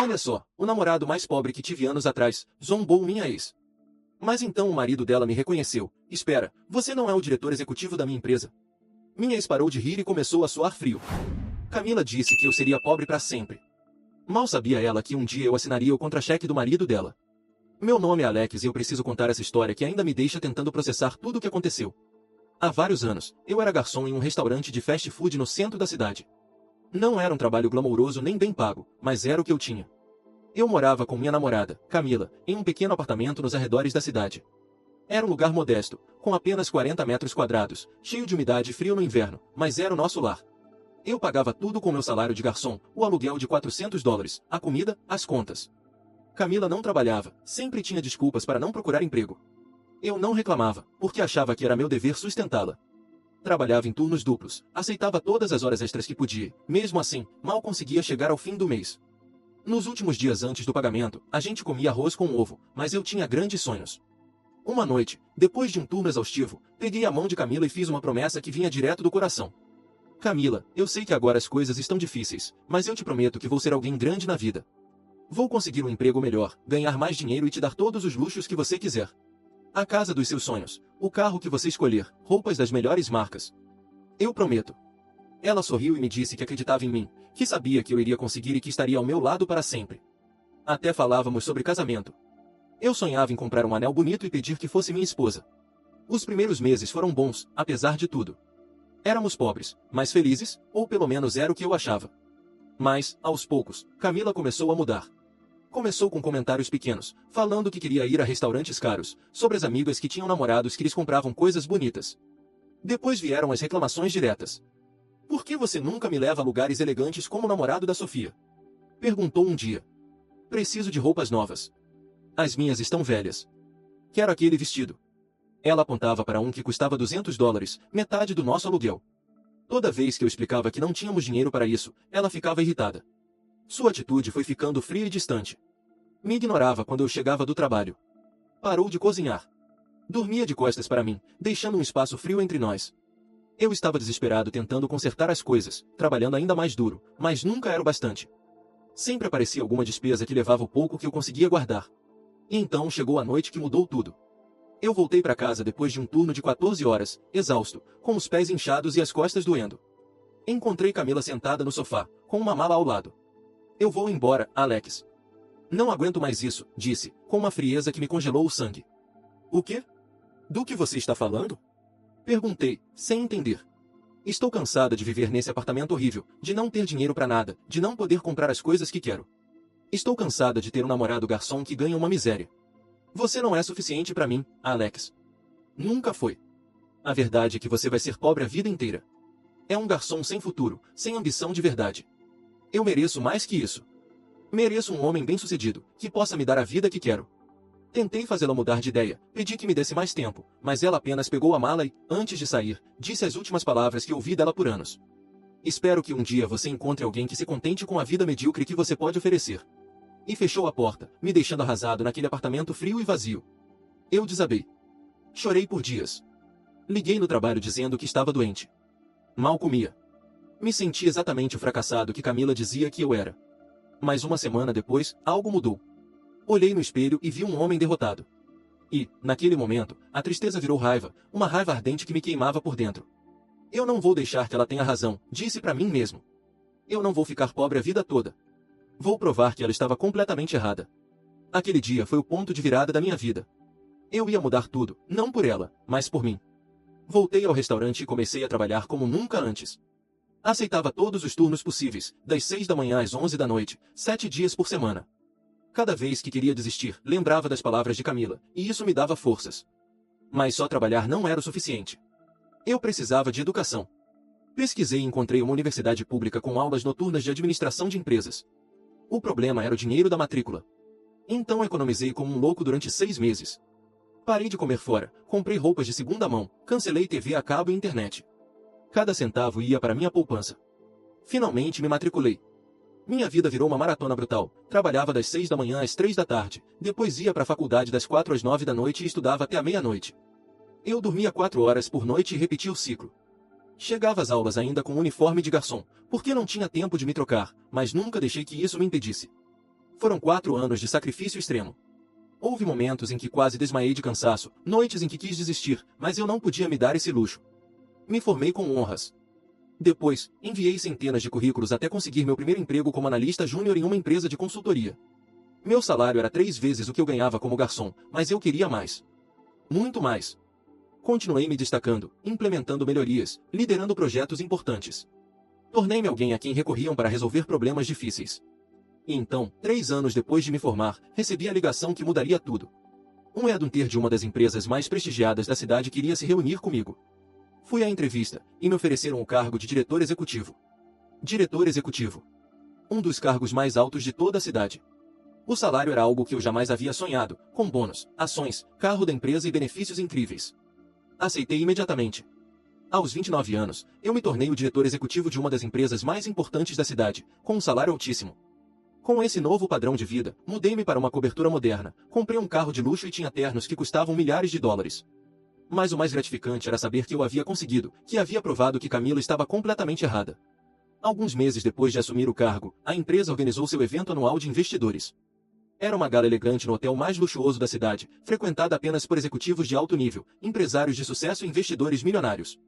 Olha só, o namorado mais pobre que tive anos atrás, zombou minha ex. Mas então o marido dela me reconheceu. Espera, você não é o diretor executivo da minha empresa? Minha ex parou de rir e começou a suar frio. Camila disse que eu seria pobre para sempre. Mal sabia ela que um dia eu assinaria o contra-cheque do marido dela. Meu nome é Alex e eu preciso contar essa história que ainda me deixa tentando processar tudo o que aconteceu. Há vários anos, eu era garçom em um restaurante de fast food no centro da cidade. Não era um trabalho glamouroso nem bem pago, mas era o que eu tinha. Eu morava com minha namorada, Camila, em um pequeno apartamento nos arredores da cidade. Era um lugar modesto, com apenas 40 metros quadrados, cheio de umidade e frio no inverno, mas era o nosso lar. Eu pagava tudo com meu salário de garçom, o aluguel de $400, a comida, as contas. Camila não trabalhava, sempre tinha desculpas para não procurar emprego. Eu não reclamava, porque achava que era meu dever sustentá-la. Trabalhava em turnos duplos, aceitava todas as horas extras que podia, mesmo assim, mal conseguia chegar ao fim do mês. Nos últimos dias antes do pagamento, a gente comia arroz com ovo, mas eu tinha grandes sonhos. Uma noite, depois de um turno exaustivo, peguei a mão de Camila e fiz uma promessa que vinha direto do coração. Camila, eu sei que agora as coisas estão difíceis, mas eu te prometo que vou ser alguém grande na vida. Vou conseguir um emprego melhor, ganhar mais dinheiro e te dar todos os luxos que você quiser. A casa dos seus sonhos, o carro que você escolher, roupas das melhores marcas. Eu prometo. Ela sorriu e me disse que acreditava em mim, que sabia que eu iria conseguir e que estaria ao meu lado para sempre. Até falávamos sobre casamento. Eu sonhava em comprar um anel bonito e pedir que fosse minha esposa. Os primeiros meses foram bons, apesar de tudo. Éramos pobres, mas felizes, ou pelo menos era o que eu achava. Mas, aos poucos, Camila começou a mudar. Começou com comentários pequenos, falando que queria ir a restaurantes caros, sobre as amigas que tinham namorados que lhes compravam coisas bonitas. Depois vieram as reclamações diretas. Por que você nunca me leva a lugares elegantes como o namorado da Sofia? Perguntou um dia. Preciso de roupas novas. As minhas estão velhas. Quero aquele vestido. Ela apontava para um que custava $200, metade do nosso aluguel. Toda vez que eu explicava que não tínhamos dinheiro para isso, ela ficava irritada. Sua atitude foi ficando fria e distante. Me ignorava quando eu chegava do trabalho. Parou de cozinhar. Dormia de costas para mim, deixando um espaço frio entre nós. Eu estava desesperado tentando consertar as coisas, trabalhando ainda mais duro, mas nunca era o bastante. Sempre aparecia alguma despesa que levava o pouco que eu conseguia guardar. E então chegou a noite que mudou tudo. Eu voltei para casa depois de um turno de 14 horas, exausto, com os pés inchados e as costas doendo. Encontrei Camila sentada no sofá, com uma mala ao lado. Eu vou embora, Alex. Não aguento mais isso, disse, com uma frieza que me congelou o sangue. O quê? Do que você está falando? Perguntei, sem entender. Estou cansada de viver nesse apartamento horrível, de não ter dinheiro para nada, de não poder comprar as coisas que quero. Estou cansada de ter um namorado garçom que ganha uma miséria. Você não é suficiente para mim, Alex. Nunca foi. A verdade é que você vai ser pobre a vida inteira. É um garçom sem futuro, sem ambição de verdade. Eu mereço mais que isso. Mereço um homem bem-sucedido, que possa me dar a vida que quero. Tentei fazê-la mudar de ideia, pedi que me desse mais tempo, mas ela apenas pegou a mala e, antes de sair, disse as últimas palavras que ouvi dela por anos. Espero que um dia você encontre alguém que se contente com a vida medíocre que você pode oferecer. E fechou a porta, me deixando arrasado naquele apartamento frio e vazio. Eu desabei. Chorei por dias. Liguei no trabalho dizendo que estava doente. Mal comia. Me senti exatamente o fracassado que Camila dizia que eu era. Mas uma semana depois, algo mudou. Olhei no espelho e vi um homem derrotado. E, naquele momento, a tristeza virou raiva, uma raiva ardente que me queimava por dentro. Eu não vou deixar que ela tenha razão, disse para mim mesmo. Eu não vou ficar pobre a vida toda. Vou provar que ela estava completamente errada. Aquele dia foi o ponto de virada da minha vida. Eu ia mudar tudo, não por ela, mas por mim. Voltei ao restaurante e comecei a trabalhar como nunca antes. Aceitava todos os turnos possíveis, das 6 da manhã às 11 da noite, 7 dias por semana. Cada vez que queria desistir, lembrava das palavras de Camila, e isso me dava forças. Mas só trabalhar não era o suficiente. Eu precisava de educação. Pesquisei e encontrei uma universidade pública com aulas noturnas de administração de empresas. O problema era o dinheiro da matrícula. Então economizei como um louco durante 6 meses. Parei de comer fora, comprei roupas de segunda mão, cancelei TV a cabo e internet. Cada centavo ia para minha poupança. Finalmente me matriculei. Minha vida virou uma maratona brutal. Trabalhava das 6 da manhã às 3 da tarde, depois ia para a faculdade das 4 às 9 da noite e estudava até a meia-noite. Eu dormia 4 horas por noite e repetia o ciclo. Chegava às aulas ainda com um uniforme de garçom, porque não tinha tempo de me trocar, mas nunca deixei que isso me impedisse. Foram 4 anos de sacrifício extremo. Houve momentos em que quase desmaiei de cansaço, noites em que quis desistir, mas eu não podia me dar esse luxo. Me formei com honras. Depois, enviei centenas de currículos até conseguir meu primeiro emprego como analista júnior em uma empresa de consultoria. Meu salário era 3 vezes o que eu ganhava como garçom, mas eu queria mais. Muito mais. Continuei me destacando, implementando melhorias, liderando projetos importantes. Tornei-me alguém a quem recorriam para resolver problemas difíceis. E então, 3 anos depois de me formar, recebi a ligação que mudaria tudo. Um headhunter de uma das empresas mais prestigiadas da cidade queria se reunir comigo. Fui à entrevista, e me ofereceram o cargo de diretor executivo. Diretor executivo. Um dos cargos mais altos de toda a cidade. O salário era algo que eu jamais havia sonhado, com bônus, ações, carro da empresa e benefícios incríveis. Aceitei imediatamente. Aos 29 anos, eu me tornei o diretor executivo de uma das empresas mais importantes da cidade, com um salário altíssimo. Com esse novo padrão de vida, mudei-me para uma cobertura moderna, comprei um carro de luxo e tinha ternos que custavam milhares de dólares. Mas o mais gratificante era saber que eu havia conseguido, que havia provado que Camila estava completamente errada. Alguns meses depois de assumir o cargo, a empresa organizou seu evento anual de investidores. Era uma gala elegante no hotel mais luxuoso da cidade, frequentada apenas por executivos de alto nível, empresários de sucesso e investidores milionários.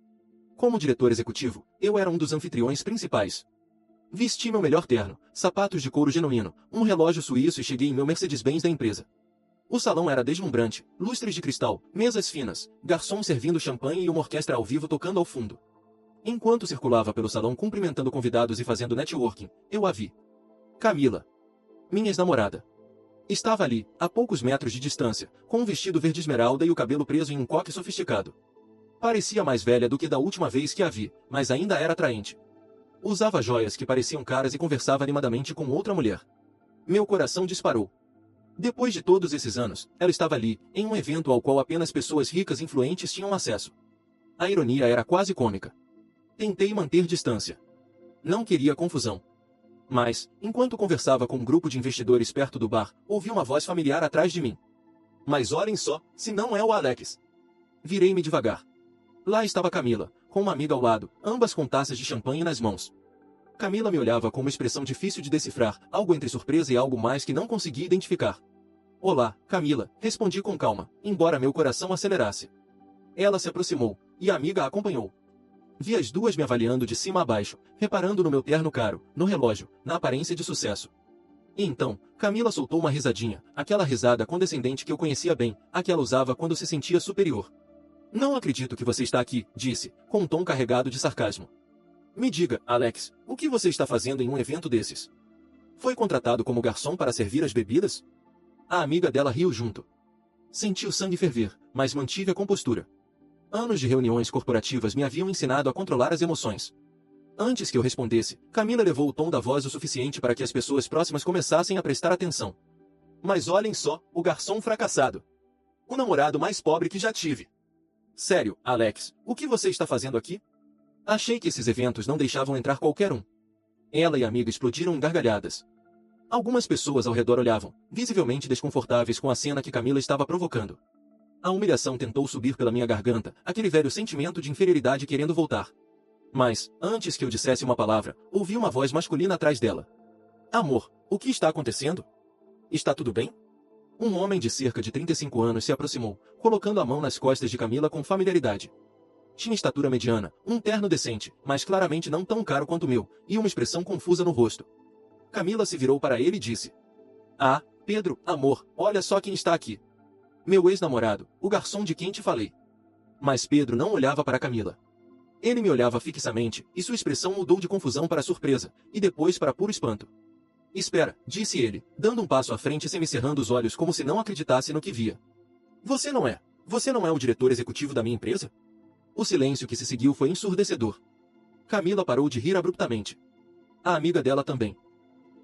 Como diretor executivo, eu era um dos anfitriões principais. Vesti meu melhor terno, sapatos de couro genuíno, um relógio suíço e cheguei em meu Mercedes-Benz da empresa. O salão era deslumbrante, lustres de cristal, mesas finas, garçons servindo champanhe e uma orquestra ao vivo tocando ao fundo. Enquanto circulava pelo salão cumprimentando convidados e fazendo networking, eu a vi. Camila. Minha ex-namorada. Estava ali, a poucos metros de distância, com um vestido verde esmeralda e o cabelo preso em um coque sofisticado. Parecia mais velha do que da última vez que a vi, mas ainda era atraente. Usava joias que pareciam caras e conversava animadamente com outra mulher. Meu coração disparou. Depois de todos esses anos, ela estava ali, em um evento ao qual apenas pessoas ricas e influentes tinham acesso. A ironia era quase cômica. Tentei manter distância. Não queria confusão. Mas, enquanto conversava com um grupo de investidores perto do bar, ouvi uma voz familiar atrás de mim. Mas olhem só, se não é o Alex. Virei-me devagar. Lá estava Camila, com uma amiga ao lado, ambas com taças de champanhe nas mãos. Camila me olhava com uma expressão difícil de decifrar, algo entre surpresa e algo mais que não consegui identificar. Olá, Camila, respondi com calma, embora meu coração acelerasse. Ela se aproximou, e a amiga a acompanhou. Vi as duas me avaliando de cima a baixo, reparando no meu terno caro, no relógio, na aparência de sucesso. E então, Camila soltou uma risadinha, aquela risada condescendente que eu conhecia bem, a que ela usava quando se sentia superior. Não acredito que você está aqui, disse, com um tom carregado de sarcasmo. Me diga, Alex, o que você está fazendo em um evento desses? Foi contratado como garçom para servir as bebidas? A amiga dela riu junto. Senti o sangue ferver, mas mantive a compostura. Anos de reuniões corporativas me haviam ensinado a controlar as emoções. Antes que eu respondesse, Camila levou o tom da voz o suficiente para que as pessoas próximas começassem a prestar atenção. Mas olhem só, o garçom fracassado. O namorado mais pobre que já tive. Sério, Alex, o que você está fazendo aqui? Achei que esses eventos não deixavam entrar qualquer um. Ela e a amiga explodiram em gargalhadas. Algumas pessoas ao redor olhavam, visivelmente desconfortáveis com a cena que Camila estava provocando. A humilhação tentou subir pela minha garganta, aquele velho sentimento de inferioridade querendo voltar. Mas, antes que eu dissesse uma palavra, ouvi uma voz masculina atrás dela. Amor, o que está acontecendo? Está tudo bem? Um homem de cerca de 35 anos se aproximou, colocando a mão nas costas de Camila com familiaridade. Tinha estatura mediana, um terno decente, mas claramente não tão caro quanto o meu, e uma expressão confusa no rosto. Camila se virou para ele e disse: Ah, Pedro, amor, olha só quem está aqui. Meu ex-namorado, o garçom de quem te falei. Mas Pedro não olhava para Camila. Ele me olhava fixamente, e sua expressão mudou de confusão para surpresa, e depois para puro espanto. Espera, disse ele, dando um passo à frente e semicerrando os olhos como se não acreditasse no que via. Você não é o diretor executivo da minha empresa? O silêncio que se seguiu foi ensurdecedor. Camila parou de rir abruptamente. A amiga dela também.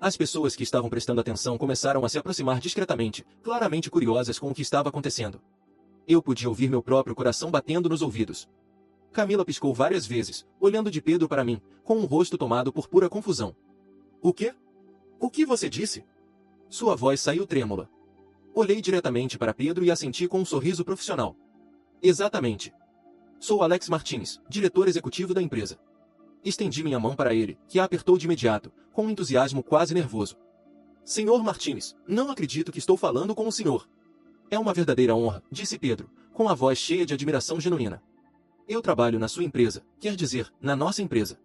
As pessoas que estavam prestando atenção começaram a se aproximar discretamente, claramente curiosas com o que estava acontecendo. Eu podia ouvir meu próprio coração batendo nos ouvidos. Camila piscou várias vezes, olhando de Pedro para mim, com um rosto tomado por pura confusão. O quê? O que você disse? Sua voz saiu trêmula. Olhei diretamente para Pedro e assenti com um sorriso profissional. Exatamente. Sou Alex Martins, diretor executivo da empresa. Estendi minha mão para ele, que a apertou de imediato, com um entusiasmo quase nervoso. Senhor Martins, não acredito que estou falando com o senhor. É uma verdadeira honra, disse Pedro, com a voz cheia de admiração genuína. Eu trabalho na sua empresa, quer dizer, na nossa empresa.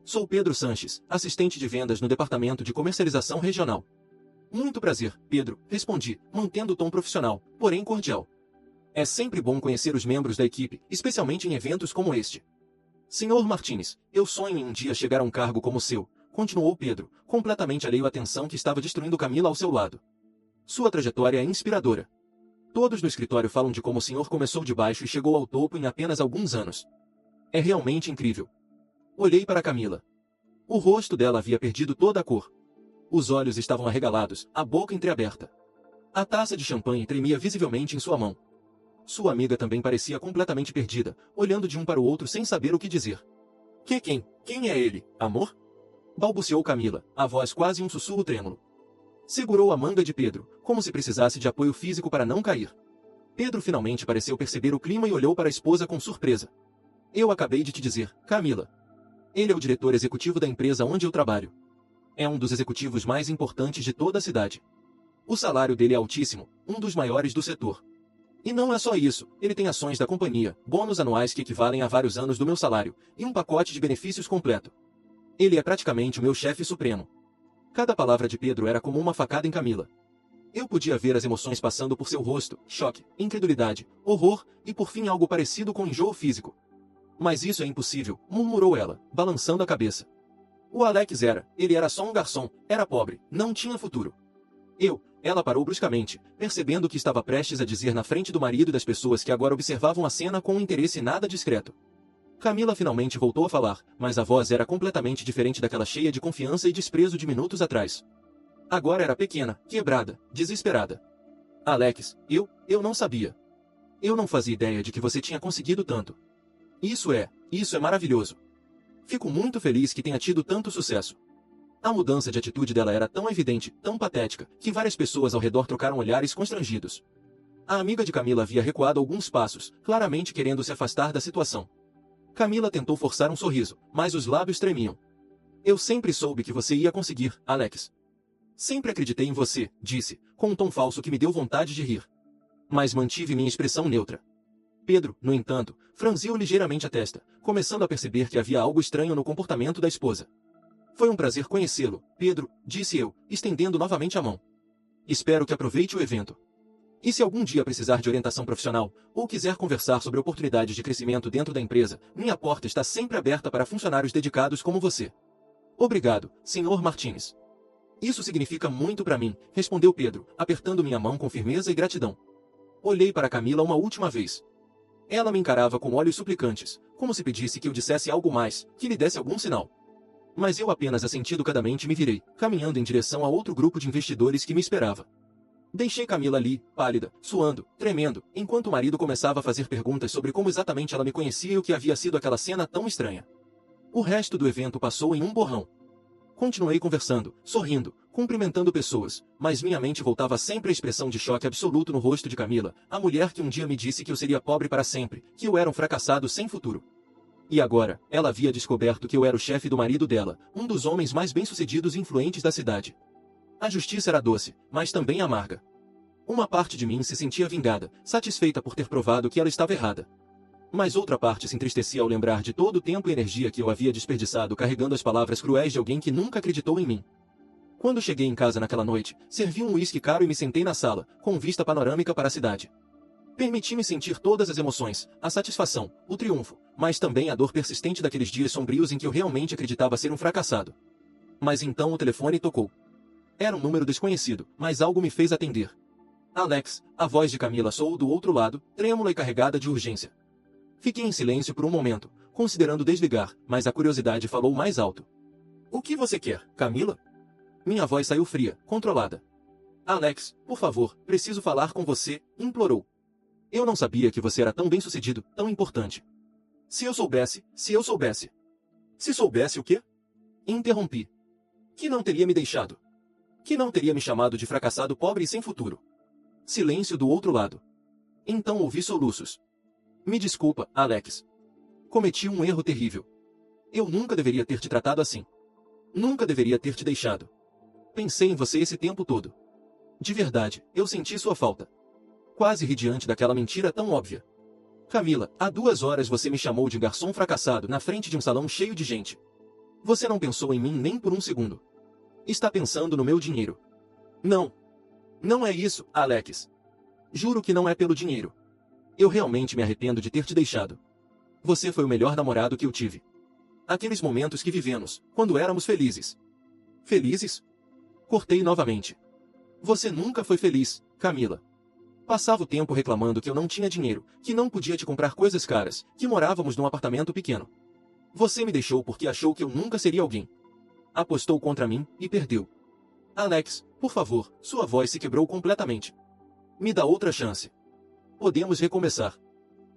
Sou Pedro Sanches, assistente de vendas no departamento de comercialização regional. Muito prazer, Pedro, respondi, mantendo o tom profissional, porém cordial. É sempre bom conhecer os membros da equipe, especialmente em eventos como este. Senhor Martins, eu sonho em um dia chegar a um cargo como o seu, continuou Pedro, completamente alheio à tensão que estava destruindo Camila ao seu lado. Sua trajetória é inspiradora. Todos no escritório falam de como o senhor começou de baixo e chegou ao topo em apenas alguns anos. É realmente incrível. Olhei para Camila. O rosto dela havia perdido toda a cor. Os olhos estavam arregalados, a boca entreaberta. A taça de champanhe tremia visivelmente em sua mão. Sua amiga também parecia completamente perdida, olhando de um para o outro sem saber o que dizer. Quem é ele, amor? Balbuciou Camila, a voz quase um sussurro trêmulo. Segurou a manga de Pedro, como se precisasse de apoio físico para não cair. Pedro finalmente pareceu perceber o clima e olhou para a esposa com surpresa. Eu acabei de te dizer, Camila. Ele é o diretor executivo da empresa onde eu trabalho. É um dos executivos mais importantes de toda a cidade. O salário dele é altíssimo, um dos maiores do setor. E não é só isso, ele tem ações da companhia, bônus anuais que equivalem a vários anos do meu salário, e um pacote de benefícios completo. Ele é praticamente o meu chefe supremo. Cada palavra de Pedro era como uma facada em Camila. Eu podia ver as emoções passando por seu rosto, choque, incredulidade, horror, e por fim algo parecido com enjoo físico. Mas isso é impossível, murmurou ela, balançando a cabeça. O Alex ele era só um garçom, era pobre, não tinha futuro. Ela parou bruscamente, percebendo o que estava prestes a dizer na frente do marido e das pessoas que agora observavam a cena com um interesse nada discreto. Camila finalmente voltou a falar, mas a voz era completamente diferente daquela cheia de confiança e desprezo de minutos atrás. Agora era pequena, quebrada, desesperada. Alex, eu não sabia. Eu não fazia ideia de que você tinha conseguido tanto. Isso é maravilhoso. Fico muito feliz que tenha tido tanto sucesso. A mudança de atitude dela era tão evidente, tão patética, que várias pessoas ao redor trocaram olhares constrangidos. A amiga de Camila havia recuado alguns passos, claramente querendo se afastar da situação. Camila tentou forçar um sorriso, mas os lábios tremiam. Eu sempre soube que você ia conseguir, Alex. Sempre acreditei em você, disse, com um tom falso que me deu vontade de rir. Mas mantive minha expressão neutra. Pedro, no entanto, franziu ligeiramente a testa, começando a perceber que havia algo estranho no comportamento da esposa. Foi um prazer conhecê-lo, Pedro, disse eu, estendendo novamente a mão. Espero que aproveite o evento. E se algum dia precisar de orientação profissional, ou quiser conversar sobre oportunidades de crescimento dentro da empresa, minha porta está sempre aberta para funcionários dedicados como você. Obrigado, Senhor Martins. Isso significa muito para mim, respondeu Pedro, apertando minha mão com firmeza e gratidão. Olhei para Camila uma última vez. Ela me encarava com olhos suplicantes, como se pedisse que eu dissesse algo mais, que lhe desse algum sinal. Mas eu apenas assenti educadamente e me virei, caminhando em direção a outro grupo de investidores que me esperava. Deixei Camila ali, pálida, suando, tremendo, enquanto o marido começava a fazer perguntas sobre como exatamente ela me conhecia e o que havia sido aquela cena tão estranha. O resto do evento passou em um borrão. Continuei conversando, sorrindo, cumprimentando pessoas, mas minha mente voltava sempre à expressão de choque absoluto no rosto de Camila, a mulher que um dia me disse que eu seria pobre para sempre, que eu era um fracassado sem futuro. E agora, ela havia descoberto que eu era o chefe do marido dela, um dos homens mais bem-sucedidos e influentes da cidade. A justiça era doce, mas também amarga. Uma parte de mim se sentia vingada, satisfeita por ter provado que ela estava errada. Mas outra parte se entristecia ao lembrar de todo o tempo e energia que eu havia desperdiçado carregando as palavras cruéis de alguém que nunca acreditou em mim. Quando cheguei em casa naquela noite, servi um uísque caro e me sentei na sala, com vista panorâmica para a cidade. Permiti-me sentir todas as emoções, a satisfação, o triunfo, mas também a dor persistente daqueles dias sombrios em que eu realmente acreditava ser um fracassado. Mas então o telefone tocou. Era um número desconhecido, mas algo me fez atender. Alex, a voz de Camila soou do outro lado, trêmula e carregada de urgência. Fiquei em silêncio por um momento, considerando desligar, mas a curiosidade falou mais alto. O que você quer, Camila? Minha voz saiu fria, controlada. Alex, por favor, preciso falar com você, implorou. Eu não sabia que você era tão bem-sucedido, tão importante. Se eu soubesse. Se soubesse o quê? Interrompi. Que não teria me deixado. Que não teria me chamado de fracassado pobre e sem futuro. Silêncio do outro lado. Então ouvi soluços. Me desculpa, Alex. Cometi um erro terrível. Eu nunca deveria ter te tratado assim. Nunca deveria ter te deixado. Pensei em você esse tempo todo. De verdade, eu senti sua falta. Quase ri diante daquela mentira tão óbvia. Camila, há 2 horas você me chamou de garçom fracassado na frente de um salão cheio de gente. Você não pensou em mim nem por um segundo. Está pensando no meu dinheiro. Não. Não é isso, Alex. Juro que não é pelo dinheiro. Eu realmente me arrependo de ter te deixado. Você foi o melhor namorado que eu tive. Aqueles momentos que vivemos, quando éramos felizes. Felizes? Cortei novamente. Você nunca foi feliz, Camila. Passava o tempo reclamando que eu não tinha dinheiro, que não podia te comprar coisas caras, que morávamos num apartamento pequeno. Você me deixou porque achou que eu nunca seria alguém. Apostou contra mim e perdeu. Alex, por favor, sua voz se quebrou completamente. Me dá outra chance. Podemos recomeçar.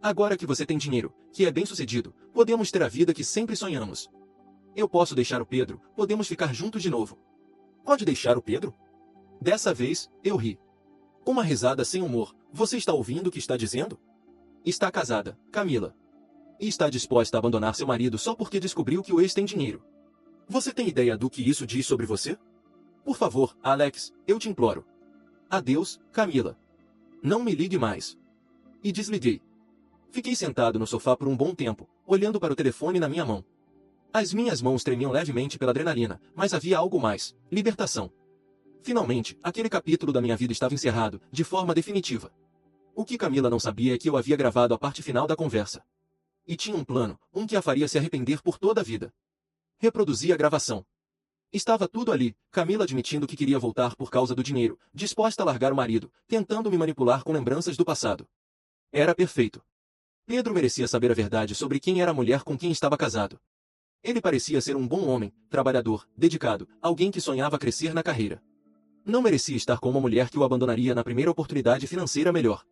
Agora que você tem dinheiro, que é bem-sucedido, podemos ter a vida que sempre sonhamos. Eu posso deixar o Pedro, podemos ficar juntos de novo. Pode deixar o Pedro? Dessa vez, eu ri. Uma risada sem humor. Você está ouvindo o que está dizendo? Está casada, Camila. E está disposta a abandonar seu marido só porque descobriu que o ex tem dinheiro. Você tem ideia do que isso diz sobre você? Por favor, Alex, eu te imploro. Adeus, Camila. Não me ligue mais. E desliguei. Fiquei sentado no sofá por um bom tempo, olhando para o telefone na minha mão. As minhas mãos tremiam levemente pela adrenalina, mas havia algo mais: libertação. Finalmente, aquele capítulo da minha vida estava encerrado, de forma definitiva. O que Camila não sabia é que eu havia gravado a parte final da conversa. E tinha um plano, um que a faria se arrepender por toda a vida. Reproduzi a gravação. Estava tudo ali, Camila admitindo que queria voltar por causa do dinheiro, disposta a largar o marido, tentando me manipular com lembranças do passado. Era perfeito. Pedro merecia saber a verdade sobre quem era a mulher com quem estava casado. Ele parecia ser um bom homem, trabalhador, dedicado, alguém que sonhava crescer na carreira. Não merecia estar com uma mulher que o abandonaria na primeira oportunidade financeira melhor.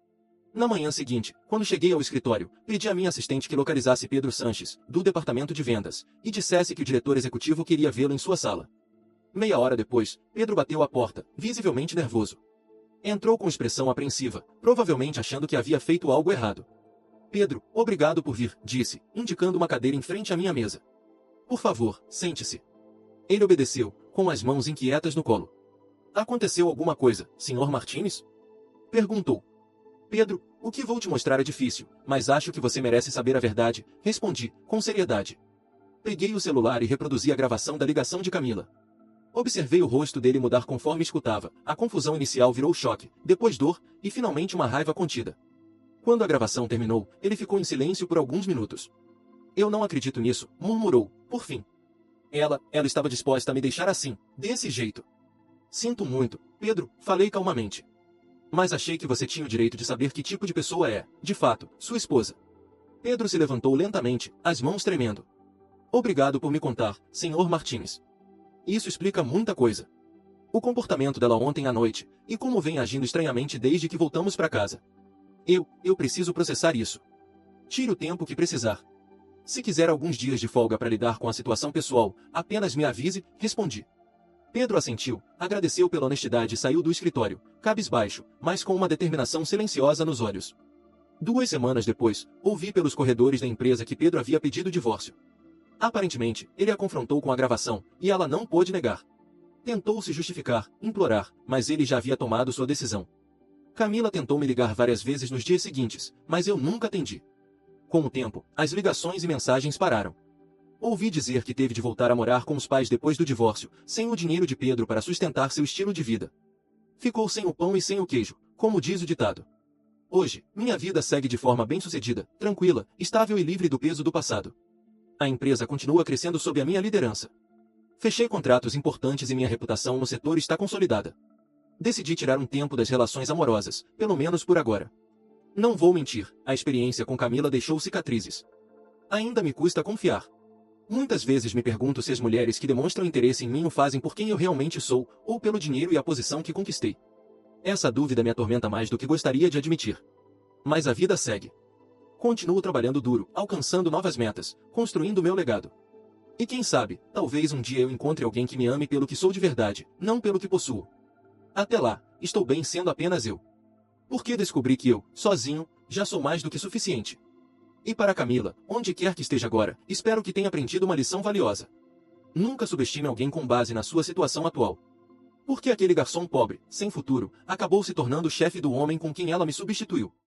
Na manhã seguinte, quando cheguei ao escritório, pedi à minha assistente que localizasse Pedro Sanches, do departamento de vendas, e dissesse que o diretor executivo queria vê-lo em sua sala. Meia hora depois, Pedro bateu à porta, visivelmente nervoso. Entrou com expressão apreensiva, provavelmente achando que havia feito algo errado. Pedro, obrigado por vir, disse, indicando uma cadeira em frente à minha mesa. Por favor, sente-se. Ele obedeceu, com as mãos inquietas no colo. Aconteceu alguma coisa, Sr. Martínez? Perguntou. Pedro, o que vou te mostrar é difícil, mas acho que você merece saber a verdade, respondi, com seriedade. Peguei o celular e reproduzi a gravação da ligação de Camila. Observei o rosto dele mudar conforme escutava. A confusão inicial virou choque, depois dor, e finalmente uma raiva contida. Quando a gravação terminou, ele ficou em silêncio por alguns minutos. Eu não acredito nisso, murmurou, por fim. Ela estava disposta a me deixar assim, desse jeito. Sinto muito, Pedro, falei calmamente. Mas achei que você tinha o direito de saber que tipo de pessoa é, de fato, sua esposa. Pedro se levantou lentamente, as mãos tremendo. Obrigado por me contar, Sr. Martínez. Isso explica muita coisa. O comportamento dela ontem à noite, e como vem agindo estranhamente desde que voltamos para casa. Eu preciso processar isso. Tire o tempo que precisar. Se quiser alguns dias de folga para lidar com a situação pessoal, apenas me avise, respondi. Pedro assentiu, agradeceu pela honestidade e saiu do escritório, cabisbaixo, mas com uma determinação silenciosa nos olhos. 2 semanas depois, ouvi pelos corredores da empresa que Pedro havia pedido divórcio. Aparentemente, ele a confrontou com a gravação, e ela não pôde negar. Tentou se justificar, implorar, mas ele já havia tomado sua decisão. Camila tentou me ligar várias vezes nos dias seguintes, mas eu nunca atendi. Com o tempo, as ligações e mensagens pararam. Ouvi dizer que teve de voltar a morar com os pais depois do divórcio, sem o dinheiro de Pedro para sustentar seu estilo de vida. Ficou sem o pão e sem o queijo, como diz o ditado. Hoje, minha vida segue de forma bem-sucedida, tranquila, estável e livre do peso do passado. A empresa continua crescendo sob a minha liderança. Fechei contratos importantes e minha reputação no setor está consolidada. Decidi tirar um tempo das relações amorosas, pelo menos por agora. Não vou mentir, a experiência com Camila deixou cicatrizes. Ainda me custa confiar. Muitas vezes me pergunto se as mulheres que demonstram interesse em mim o fazem por quem eu realmente sou, ou pelo dinheiro e a posição que conquistei. Essa dúvida me atormenta mais do que gostaria de admitir. Mas a vida segue. Continuo trabalhando duro, alcançando novas metas, construindo meu legado. E quem sabe, talvez um dia eu encontre alguém que me ame pelo que sou de verdade, não pelo que possuo. Até lá, estou bem sendo apenas eu. Porque descobri que eu, sozinho, já sou mais do que suficiente. E para Camila, onde quer que esteja agora, espero que tenha aprendido uma lição valiosa. Nunca subestime alguém com base na sua situação atual. Porque aquele garçom pobre, sem futuro, acabou se tornando o chefe do homem com quem ela me substituiu.